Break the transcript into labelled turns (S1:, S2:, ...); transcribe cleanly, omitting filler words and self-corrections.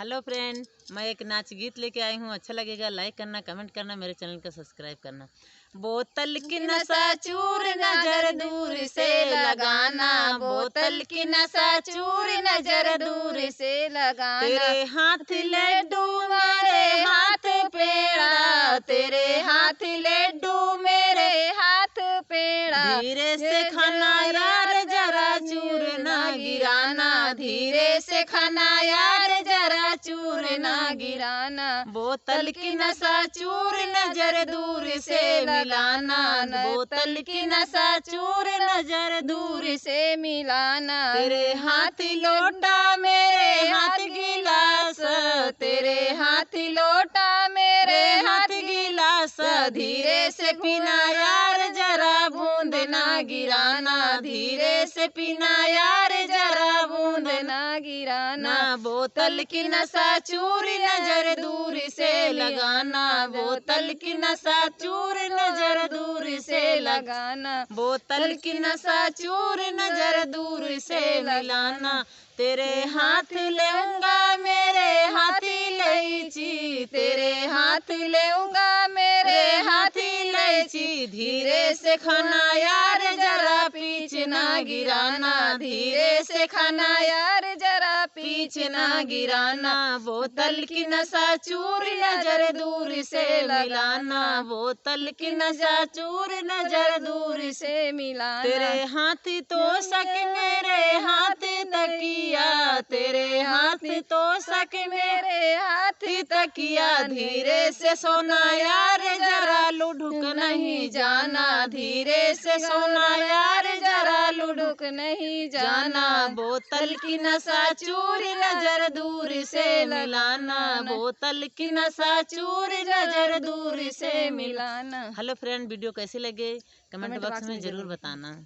S1: Hello friend, मैं एक नाच गीत लेके आई हूँ। अच्छा लगेगा लाइक करना, कमेंट करना, मेरे चैनल को सब्सक्राइब करना। बोतल की नशा चूर नजर दूर से लगाना, बोतल की नशा चूर नजर दूर से लगाना। तेरे हाथ लड्डू मेरे हाथ पेड़ा, तेरे हाथ लड्डू मेरे हाथ पेड़ा। धीरे से खाना यार जरा चूर ना गिराना, धीरे से खाना यार जरा चूर ना गिराना। बोतल की नशा चूर नजर दूर से मिलाना, बोतल की नशा चूर नजर दूर से मिलाना। तेरे हाथ लोटा मेरे हाथ गिलास, तेरे हाथ लोटा मेरे हाथ गिलास। धीरे से पीना यार जरा बूंद ना गिराना, धीरे से पीना यार जरा बूंद ना गिराना। बोतल की नशा चूर नजर दूर से लगाना, बोतल की नशा चूर नजर दूर से लगाना। बोतल की नशा चूर नजर दूर से मिलाना। तेरे हाथ लेऊंगा मेरे हाथ इलायची, तेरे हाथ लेऊंगा मेरे हाथ इलायची। धीरे से खाना यार जरा पीछ ना गिराना, धीरे से खाना यार जरा पीछ ना गिराना। बोतल की नशा चूर नजर दूर से मिलाना, बोतल की नशा चूर नजर दूर से मिलाना। तेरे हाथ तो सक मेरे हाथ तकिया, तेरे हाथ तो सक मेरे हाथ तकिया। धीरे से सोना यार जरा लुढ़क नहीं जाना, धीरे से सोना यार जरा लुढ़क नहीं जाना। बोतल की नशा चूर नजर दूर से मिलाना, बोतल की नशा चूर नजर दूर से मिलाना। हेलो फ्रेंड, वीडियो कैसे लगे कमेंट बॉक्स में जरूर बताना।